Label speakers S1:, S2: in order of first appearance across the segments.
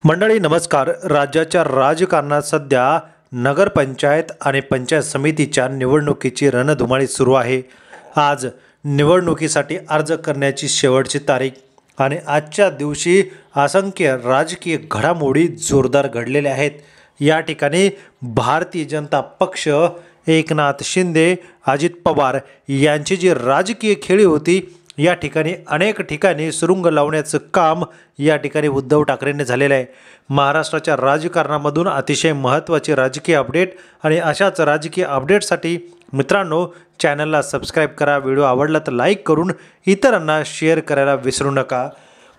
S1: मंडळी नमस्कार। राज्याच्या राजकारणात सध्या नगरपंचायत आणि पंचायत समितीच्या निवडणुकीची रणधुमाळी सुरू आहे। आज निवडणुकीसाठी अर्ज करण्याची शेवटची तारीख आणि आजच्या दिवशी असंख्य राजकीय घडामोडी जोरदार घडलेल्या आहेत। या ठिकाणी भारतीय जनता पक्ष, एकनाथ शिंदे, अजित पवार यांची जी राजकीय खेळी होती, या ठिकाणी अनेक ठिकाणी सुरुंग लावण्याचं काम या ठिकाणी उद्धव ठाकरेंनी झालेलं आहे। महाराष्ट्राच्या राजकारणामधून अतिशय महत्त्वाचे राजकीय अपडेट आणि अशाच राजकीय अपडेटसाठी मित्रांनो चॅनलला सबस्क्राईब करा। व्हिडिओ आवडला तर लाईक करून इतरांना शेअर करायला विसरू नका।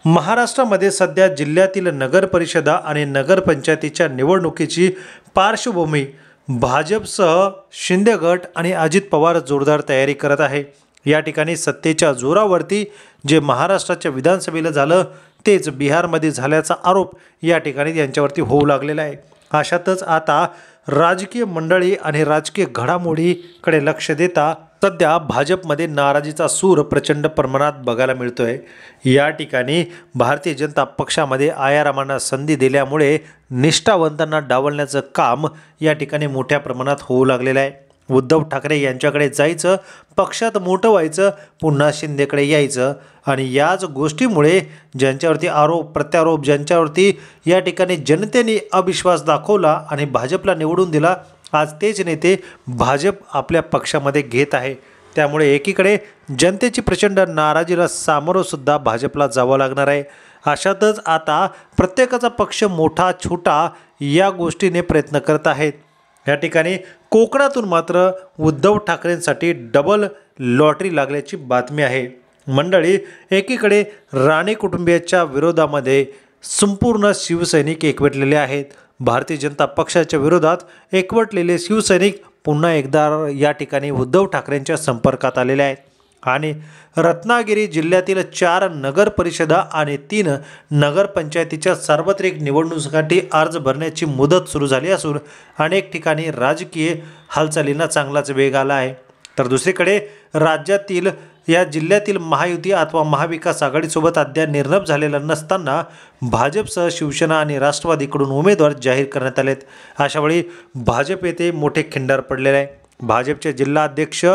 S1: महाराष्ट्रामध्ये सध्या जिल्ह्यातील नगर परिषदा आणि नगरपंचायतीच्या निवडणुकीची पार्श्वभूमी भाजपसह शिंदे गट आणि अजित पवार जोरदार तयारी करत आहे। या ठिकाणी सत्तेच्या जोरावरती जे महाराष्ट्राच्या विधानसभेला झालं तेच बिहारमध्ये झाल्याचा आरोप या ठिकाणी यांच्यावरती होऊ लागलेला आहे। अशातच आता राजकीय मंडळी आणि राजकीय घडामोडीकडे लक्ष देता सध्या भाजपमध्ये नाराजीचा सूर प्रचंड प्रमाणात बघायला मिळतोय। या ठिकाणी भारतीय जनता पक्षामध्ये आयारामांना संधी दिल्यामुळे निष्ठावंतांना डावलण्याचं काम या ठिकाणी मोठ्या प्रमाणात होऊ लागलेलं आहे। उद्धव ठाकरे यांच्याकडे जायचं, पक्षात मोठं व्हायचं, पुन्हा शिंदेकडे यायचं आणि याच गोष्टीमुळे ज्यांच्यावरती आरोप प्रत्यारोप, ज्यांच्यावरती या ठिकाणी जनतेने अविश्वास दाखवला आणि भाजपला निवडून दिला, आज तेच नेते भाजप आपल्या पक्षामध्ये घेत आहे। त्यामुळे एकीकडे जनतेची प्रचंड नाराजीला सामोरं सुद्धा भाजपला जावं लागणार आहे। अशातच आता प्रत्येकाचा पक्ष मोठा छोटा या गोष्टीने प्रयत्न करत आहेत। या ठिकाणी कोकणातून मात्र उद्धव ठाकरेंसाठी डबल लॉटरी लागल्याची बातमी आहे। मंडळी एकीकडे राणे कुटुंबियाच्या विरोधामध्ये संपूर्ण शिवसैनिक एकवटलेले आहेत। भारतीय जनता पक्षाच्या विरोधात एकवटलेले शिवसैनिक पुन्हा एकदा या ठिकाणी उद्धव ठाकरेंच्या संपर्कात आलेले आहेत आणि रत्नागिरी जिल्ह्यातील 4 नगर परिषदा आणि 3 नगरपंचायतीच्या सार्वत्रिक निवडणुकीसाठी अर्ज भरण्याची मुदत सुरू झाली असून अनेक ठिकाणी राजकीय हालचालींना चांगलाच वेग आला आहे। तर दुसरीकडे राज्यातील या जिल्ह्यातील महायुती अथवा महाविकास आघाडीसोबत अद्याप निर्णय झालेला नसताना भाजपसह शिवसेना आणि राष्ट्रवादीकडून उमेदवार जाहीर करण्यात आलेत। अशावेळी भाजप येथे मोठे खिंडार पडलेले आहे। भाजपचे जिल्हा अध्यक्ष,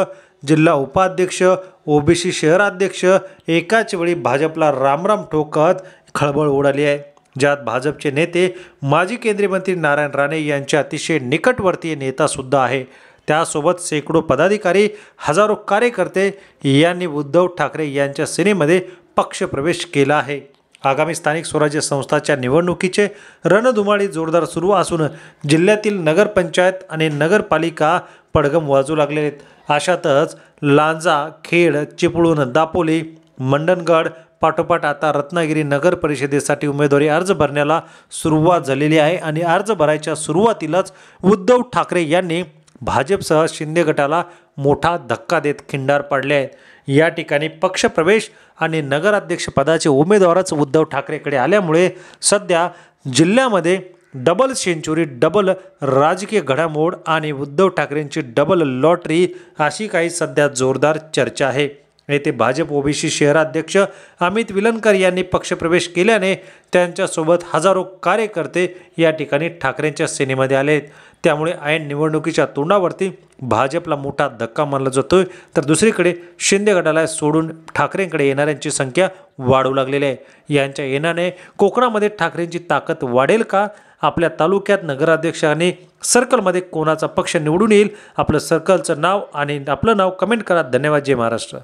S1: जिल्हा उपाध्यक्ष, ओबीसी शहराध्यक्ष एकाच वेळी भाजपला रामराम ठोकत खळबळ उडाली आहे। ज्यात भाजपचे नेते माजी केंद्रीय मंत्री नारायण राणे यांचे अतिशय निकटवर्तीय नेता सुद्धा आहे। त्यासोबत शेकडो पदाधिकारी, हजारो कार्यकर्ते यांनी उद्धव ठाकरे यांच्या सेनेमध्ये पक्षप्रवेश केला आहे। आगामी स्थानिक स्वराज्य संस्थांच्या निवडणुकीचे रणधुमाळी जोरदार सुरू असून जिल्ह्यातील नगरपंचायत आणि नगरपालिका पडगम वाजू लागले आहेत। अशातच लांजा, खेड, चिपळूण, दापोली, मंडणगड पाठोपाठ आता रत्नागिरी नगर परिषदेसाठी उमेदवारी अर्ज भरण्याला सुरुवात झालेली आहे आणि अर्ज भरायच्या सुरुवातीलाच उद्धव ठाकरे यांनी भाजपसह शिंदे गटाला मोठा धक्का देत खिंडार पाडले आहेत। या ठिकाणी पक्षप्रवेश आणि नगराध्यक्षपदाचे उमेदवारच उद्धव ठाकरेकडे आल्यामुळे सध्या जिल्ह्यामध्ये डबल सेंचुरी, डबल राजकीय घडामोड आणि उद्धव ठाकरेंची डबल लॉटरी अशी काही सध्या जोरदार चर्चा आहे। येथे भाजप ओबीसी शहराध्यक्ष अमित विलनकर यांनी पक्षप्रवेश केल्याने त्यांच्यासोबत हजारो कार्यकर्ते या ठिकाणी ठाकरेंच्या सेनेमध्ये आले आहेत। त्यामुळे ऐन निवडणुकीच्या तोंडावरती भाजपला मोठा धक्का मानला जातोय, तर दुसरीकडे शिंदे गटाला सोडून ठाकरेंकडे येणाऱ्यांची संख्या वाढू लागलेली आहे। यांच्या येण्याने कोकणामध्ये ठाकरेंची ताकद वाढेल का? आपल्या तालुक्यात नगराध्यक्ष आणि सर्कलमध्ये कोणाचा पक्ष निवडून येईल? आपलं सर्कलचं नाव आणि आपलं नाव कमेंट करा। धन्यवाद। जय महाराष्ट्र।